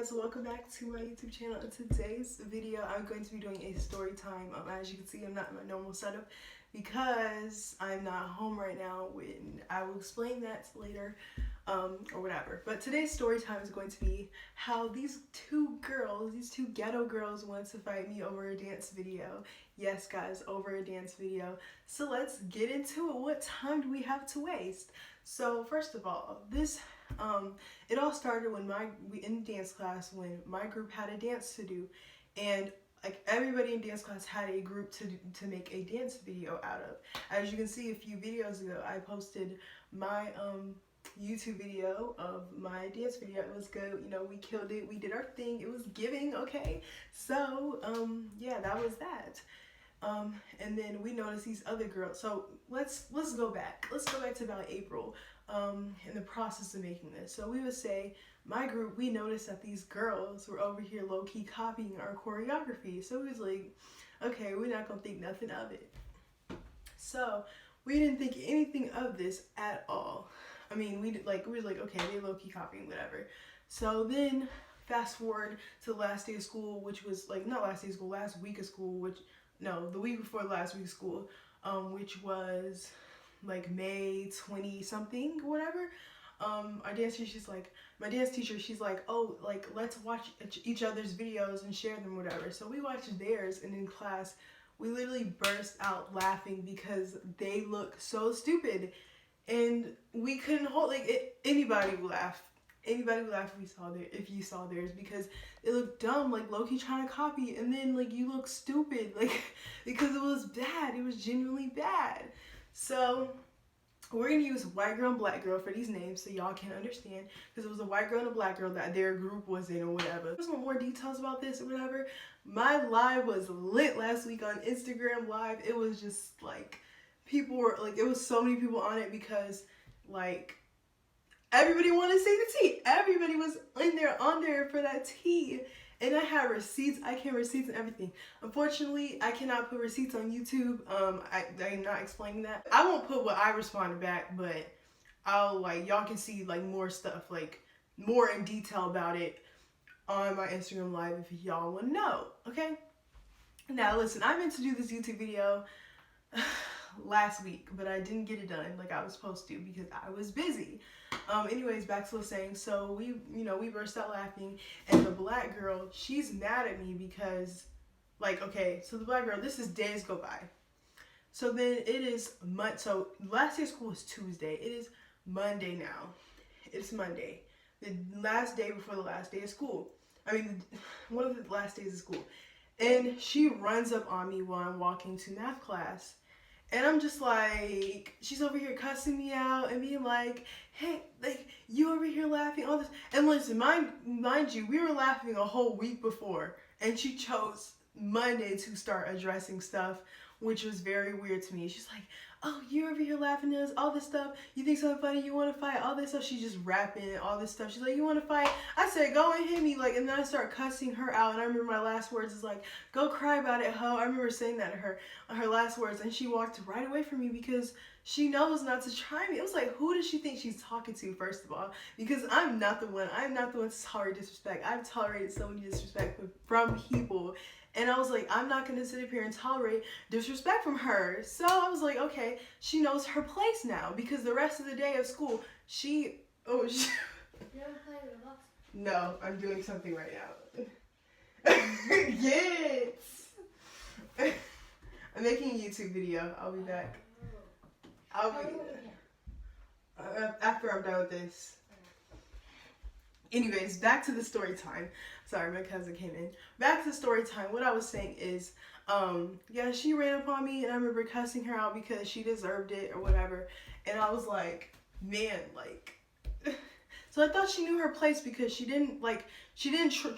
guys, welcome back to my YouTube channel. In today's video, I'm going to be doing a story time. As you can see, I'm not in my normal setup because I'm not home right now. I will explain that later, or whatever. But today's story time is going to be how these two ghetto girls, wanted to fight me over a dance video. Yes, guys, over a dance video. So let's get into it. What time do we have to waste? So first of all, it all started when in dance class when my group had a dance to do, and like everybody in dance class had a group to make a dance video out of. As you can see, a few videos ago, I posted my YouTube video of my dance video. It was good, you know, we killed it, we did our thing, it was giving, okay? So yeah, that was that. And then we noticed these other girls. So let's go back. Let's go back to about April. In the process of making this. So we would say, my group, we noticed that these girls were over here low-key copying our choreography. So we was like, okay, we're not gonna think nothing of it. So we didn't think anything of this at all. I mean, we were like, okay, they low-key copying, whatever. So then fast forward to the last day of school, which was like, not last day of school, last week of school, the week before last week of school, which was like May 20 something, whatever. My dance teacher, she's like, oh, like, let's watch each other's videos and share them, whatever. So we watched theirs, and in class, we literally burst out laughing because they look so stupid, and we couldn't hold, like, anybody would laugh. Anybody would laugh if you saw theirs, because it looked dumb, like low-key trying to copy, and then like you look stupid, like, because it was bad. It was genuinely bad. So we're gonna use white girl and black girl for these names so y'all can understand, because it was a white girl and a black girl that their group was in, or whatever. If you want more details about this or whatever, my live was lit last week on Instagram Live. It was just like, people were like, it was so many people on it because like everybody wanted to see the tea. Everybody was on there for that tea. And I had receipts. I can receipts and everything. Unfortunately, I cannot put receipts on YouTube. I'm not explaining that. I won't put what I responded back, but I'll, like, y'all can see like more stuff, like more in detail about it on my Instagram Live if y'all want to know. Okay. Now listen, I meant to do this YouTube video last week, but I didn't get it done like I was supposed to because I was busy. Anyways, back to the saying. So we burst out laughing, and the black girl, she's mad at me because, like, okay, so the black girl, this is days go by. So then it is so last day of school was Tuesday. It is Monday now. It's Monday, the last day before the last day of school. I mean, one of the last days of school, and she runs up on me while I'm walking to math class. And I'm just like, she's over here cussing me out and being like, hey, like, you over here laughing, all this. And listen, mind you, we were laughing a whole week before. And she chose Monday to start addressing stuff, which was very weird to me. She's like, oh, you're over here laughing at us, all this stuff. You think something funny, you want to fight, all this stuff. She's just rapping, all this stuff. She's like, you want to fight? I said, go and hit me. Like, and then I start cussing her out. And I remember my last words is like, go cry about it, ho. I remember saying that to her, her last words. And she walked right away from me because she knows not to try me. It was like, who does she think she's talking to, first of all? Because I'm not the one to tolerate disrespect. I've tolerated so many disrespect from people. And I was like, I'm not going to sit up here and tolerate disrespect from her. So I was like, okay, she knows her place now. Because the rest of the day of school, You ever play Roblox? No, I'm doing something right now. Yes! I'm making a YouTube video. I'll be back. After I'm done with this. Anyways, back to the story time. Sorry, my cousin came in. Back to the story time. What I was saying is, yeah, she ran up on me, and I remember cussing her out because she deserved it or whatever. And I was like, man, like, so I thought she knew her place because she didn't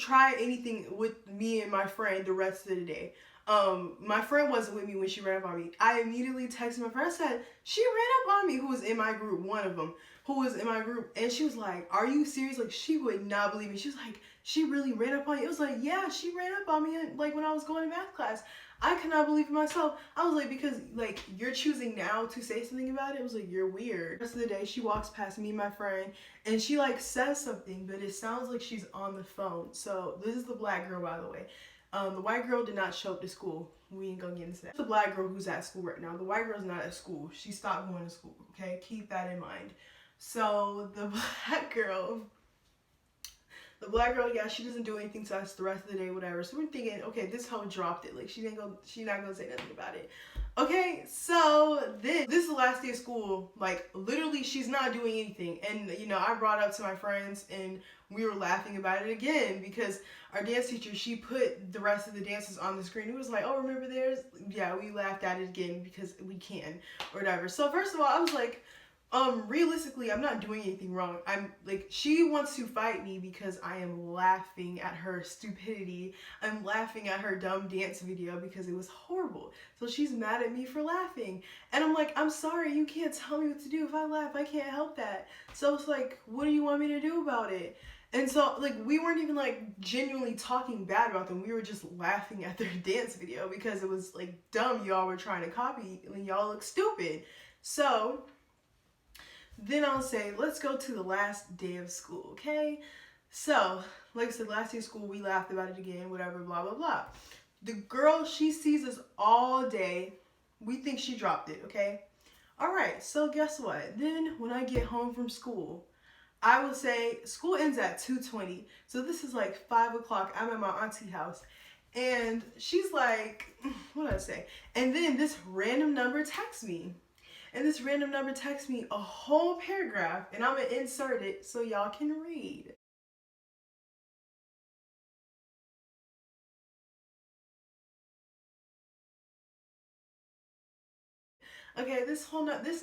try anything with me and my friend the rest of the day. My friend wasn't with me when she ran up on me. I immediately texted my friend. I said, she ran up on me, who was in my group, one of them, who was in my group. And she was like, are you serious? Like, she would not believe me. She was like, she really ran up on you. It was like, yeah, she ran up on me like when I was going to math class. I could not believe it myself. I was like, because like you're choosing now to say something about it. It was like, you're weird. The rest of the day, she walks past me and my friend, and she like says something, but it sounds like she's on the phone. So this is the black girl, by the way. The white girl did not show up to school. We ain't gonna get into that. The black girl who's at school right now. The white girl's not at school. She stopped going to school. Okay, keep that in mind. So the black girl, yeah, she doesn't do anything to us the rest of the day, whatever. So we're thinking, okay, this hoe dropped it. Like she's not gonna say nothing about it. Okay, so this is the last day of school. Like literally, she's not doing anything. And you know, I brought up to my friends, and we were laughing about it again because our dance teacher, she put the rest of the dances on the screen. It was like, oh, remember theirs? Yeah, we laughed at it again because we can or whatever. So first of all, I was like, realistically, I'm not doing anything wrong. I'm like, she wants to fight me because I am laughing at her stupidity. I'm laughing at her dumb dance video because it was horrible. So she's mad at me for laughing. And I'm like, I'm sorry, you can't tell me what to do. If I laugh, I can't help that. So it's like, what do you want me to do about it? And so, like, we weren't even, like, genuinely talking bad about them. We were just laughing at their dance video because it was, like, dumb. Y'all were trying to copy and y'all look stupid. So then I'll say, let's go to the last day of school, okay? So, like I said, last day of school, we laughed about it again, whatever, blah, blah, blah. The girl, she sees us all day. We think she dropped it, okay? All right, so guess what? Then when I get home from school, I will say school ends at 2:20. So this is like 5 o'clock. I'm at my auntie's house. And she's like, what did I say? And then this random number texts me. And this random number texts me a whole paragraph. And I'm going to insert it so y'all can read. Okay, this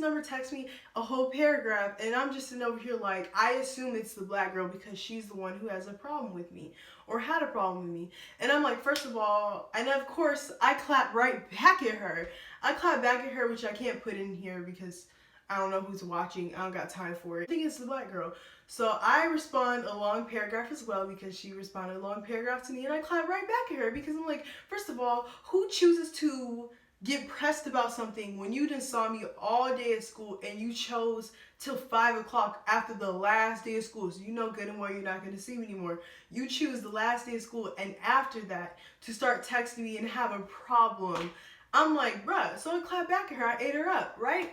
number texts me a whole paragraph, and I'm just sitting over here like, I assume it's the black girl because she's the one who has a problem with me or had a problem with me. And I'm like, first of all, and of course, I clap right back at her. I clap back at her, which I can't put in here because I don't know who's watching. I don't got time for it. I think it's the black girl. So I respond a long paragraph as well because she responded a long paragraph to me, and I clap right back at her because I'm like, first of all, who chooses to get pressed about something when you done saw me all day at school and you chose till 5 o'clock after the last day of school, so you know good and well you're not going to see me anymore. You choose the last day of school and after that to start texting me and have a problem. I'm like, bruh, so I clapped back at her, I ate her up, right?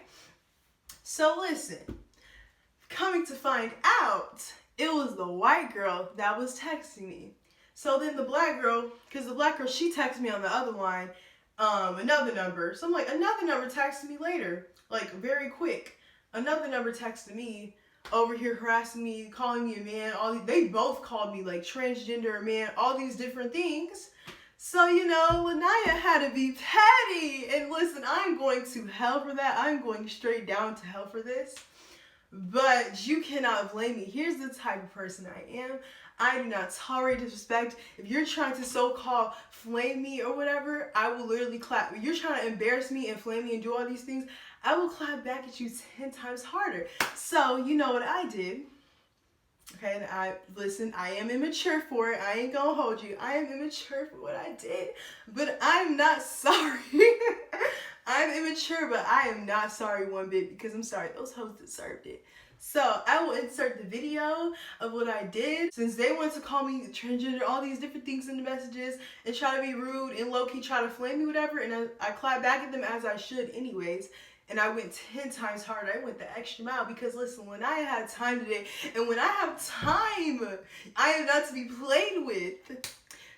So listen, coming to find out, it was the white girl that was texting me. So then the black girl, because the black girl, she texted me on the other line, another number. So I'm like, another number texted me later, like very quick. Another number texted me over here harassing me, calling me a man. They both called me like transgender man, all these different things. So, you know, Lanaya had to be petty. And listen, I'm going to hell for that. I'm going straight down to hell for this. But you cannot blame me. Here's the type of person I am. I do not tolerate disrespect. If you're trying to so-called flame me or whatever, I will literally clap. If you're trying to embarrass me and flame me and do all these things, I will clap back at you 10 times harder. So, you know what I did. Okay, and listen, I am immature for it. I ain't gonna hold you. I am immature for what I did, but I'm not sorry. I'm immature, but I am not sorry one bit because I'm sorry. Those hoes deserved it. So I will insert the video of what I did. Since they want to call me transgender, all these different things in the messages and try to be rude and low-key try to flame me, whatever, and I clap back at them as I should anyways. And I went 10 times harder. I went the extra mile because listen, when I had time today, and when I have time, I am not to be played with.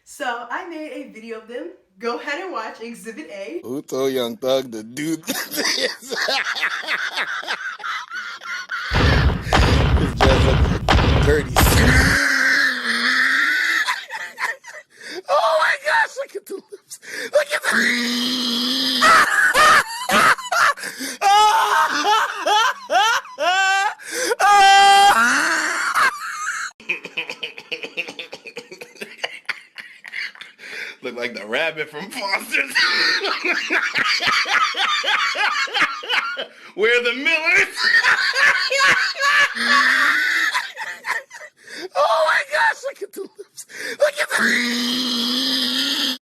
So I made a video of them. Go ahead and watch Exhibit A. Who told Young Thug to do this? His dress up dirty. Oh my gosh, look at the lips. Look at the... Look like the rabbit from Foster's. We're the Millers. Oh my gosh, look at the lips. lips. Look at the.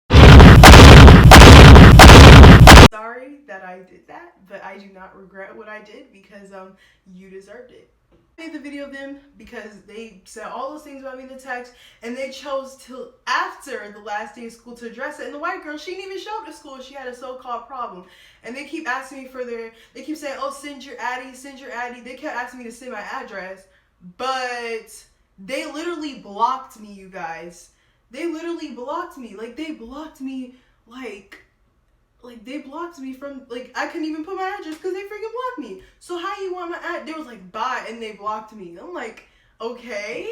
Sorry that I did that, but I do not regret what I did because you deserved it. I made the video of them because they said all those things about me in the text, and they chose till after the last day of school to address it. And the white girl, she didn't even show up to school. She had a so-called problem, and they keep asking me for they keep saying, oh, send your addy, send your addy. They kept asking me to send my address, but they literally blocked me, you guys. They literally blocked me. Like, they blocked me like they blocked me from, like, I couldn't even put my address because they freaking blocked me. So how you want my ad? They was like, bye, and they blocked me. I'm like, okay.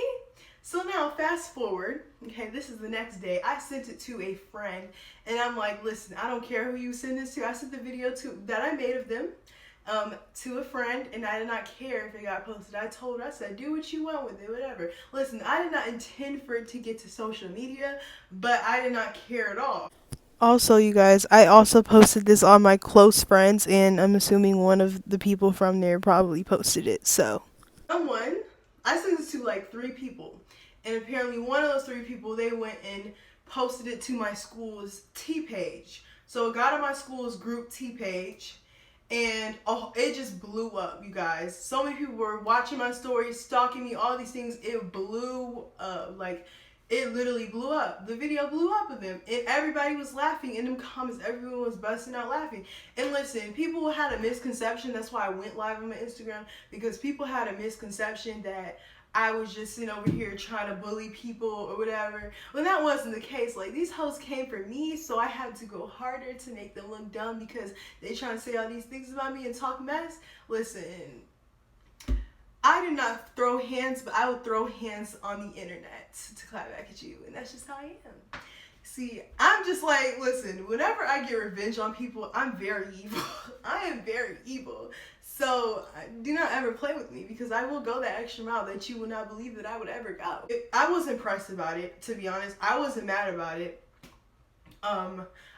So now fast forward, okay, this is the next day. I sent it to a friend, and I'm like, listen, I don't care who you send this to. I sent the video that I made of them to a friend, and I did not care if it got posted. I told her, I said, do what you want with it, whatever. Listen, I did not intend for it to get to social media, but I did not care at all. Also, you guys, I also posted this on my close friends, and I'm assuming one of the people from there probably posted it, so. I sent this to like 3 people, and apparently one of those 3 people, they went and posted it to my school's T page. So it got on my school's group T page, and it just blew up, you guys. So many people were watching my stories, stalking me, all these things. It blew up, like, it literally blew up. The video blew up with them, and everybody was laughing in them comments. Everyone was busting out laughing. And listen, people had a misconception. That's why I went live on my Instagram, because people had a misconception that I was just sitting over here trying to bully people or whatever. Well, that wasn't the case. Like, these hoes came for me, so I had to go harder to make them look dumb because they trying to say all these things about me and talk mess. Listen, I did not throw hands, but I would throw hands on the internet to clap back at you, and that's just how I am. See, I'm just like, listen, whenever I get revenge on people, I'm very evil. I am very evil. So do not ever play with me, because I will go that extra mile that you would not believe that I would ever go. I was impressed about it, to be honest. I wasn't mad about it.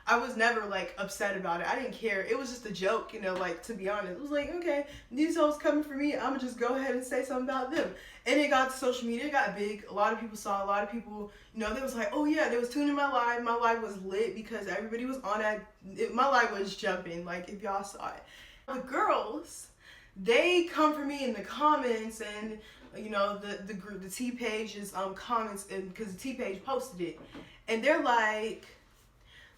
I was never like upset about it. I didn't care. It was just a joke, you know, like, to be honest. It was like, okay, these hoes coming for me, I'm gonna just go ahead and say something about them. And it got to social media, it got big. A lot of people saw, a lot of people, you know, they was like, oh yeah, they was tuning my live. My live was lit because everybody was on that. My live was jumping, like, if y'all saw it. The girls, they come for me in the comments, and you know, the group, the T page's comments, and because the T page posted it, and they're like,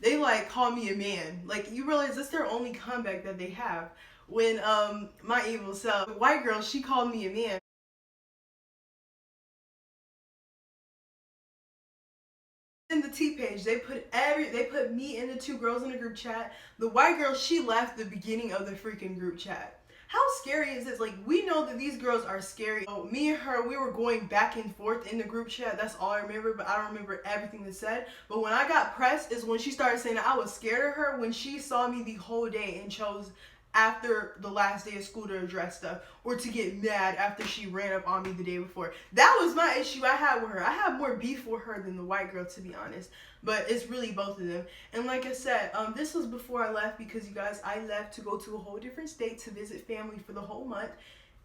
they like call me a man. Like, you realize that's their only comeback that they have. When my evil self, the white girl, she called me a man. In the T page, they put me and the 2 girls in a group chat. The white girl, she left the beginning of the freaking group chat. How scary is this? Like, we know that these girls are scary. So me and her, we were going back and forth in the group chat. That's all I remember, but I don't remember everything that said. But when I got pressed is when she started saying that I was scared of her, when she saw me the whole day and chose after the last day of school to address stuff, or to get mad after she ran up on me the day before. That was my issue I had with her. I have more beef with her than the white girl, to be honest, but it's really both of them. And like I said, this was before I left, because you guys, I left to go to a whole different state to visit family for the whole month.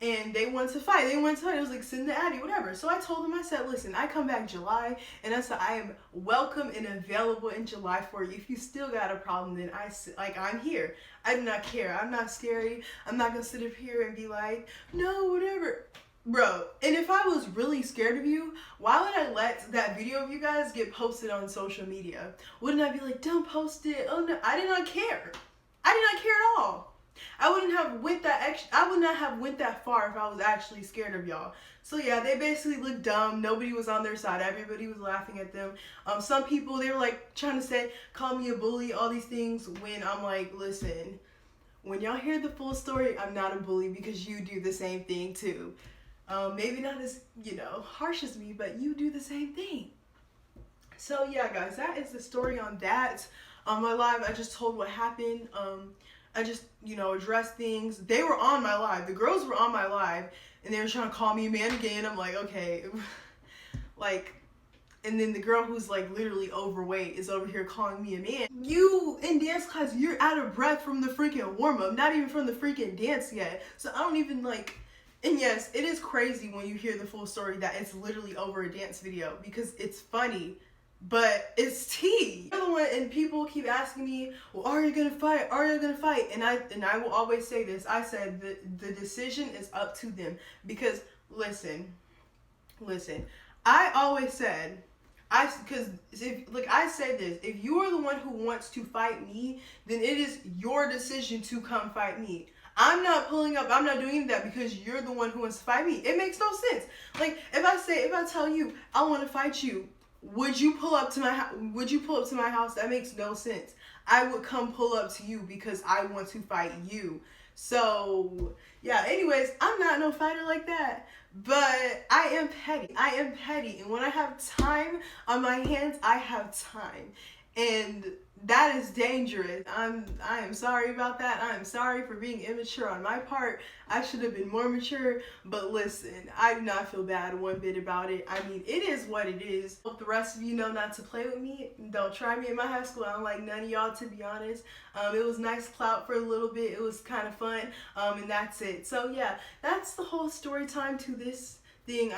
And they wanted to fight. They wanted to fight. It was like, send the addy, whatever. So I told them, I said, listen, I come back July, and I said, I am welcome and available in July for you. If you still got a problem, then I'm here. I do not care. I'm not scary. I'm not going to sit up here and be like, no, whatever. Bro, and if I was really scared of you, why would I let that video of you guys get posted on social media? Wouldn't I be like, don't post it? Oh, no. I did not care. I did not care at all. I would not have went that far if I was actually scared of y'all. So yeah, they basically looked dumb. Nobody was on their side. Everybody was laughing at them. Some people, they were like trying to say, call me a bully, all these things, when I'm like, listen, when y'all hear the full story, I'm not a bully, because you do the same thing too. Maybe not as, you know, harsh as me, but you do the same thing. So yeah, guys, that is the story on that. On my live, I just told what happened. I just, you know, addressed things. They were on my live. The girls were on my live, and they were trying to call me a man again. I'm like, okay. Like, and then the girl who's like literally overweight is over here calling me a man. You, in dance class, you're out of breath from the freaking warm-up. Not even from the freaking dance yet. So I don't even, like, And yes, it is crazy when you hear the full story that it's literally over a dance video because it's funny, but it's tea. And people keep asking me, well, are you gonna fight? Are you gonna fight? And I will always say this. I said the decision is up to them because listen. I always said, because I said this, if you are the one who wants to fight me, then it is your decision to come fight me. I'm not pulling up. I'm not doing any of that because you're the one who wants to fight me. It makes no sense. Like if I tell you I want to fight you, would you pull up to my house? Would you pull up to my house? That makes no sense. I would come pull up to you because I want to fight you. So yeah. Anyways, I'm not no fighter like that. But I am petty. I am petty. And when I have time on my hands, I have time. And that is dangerous. I am sorry about that. I am sorry for being immature on my part. I should have been more mature. But listen, I do not feel bad one bit about it. I mean, it is what it is. Hope the rest of you know not to play with me. Don't try me in my high school. I don't like none of y'all, to be honest. It was nice clout for a little bit. It was kind of fun. And that's it. So yeah, that's the whole story time to this thing.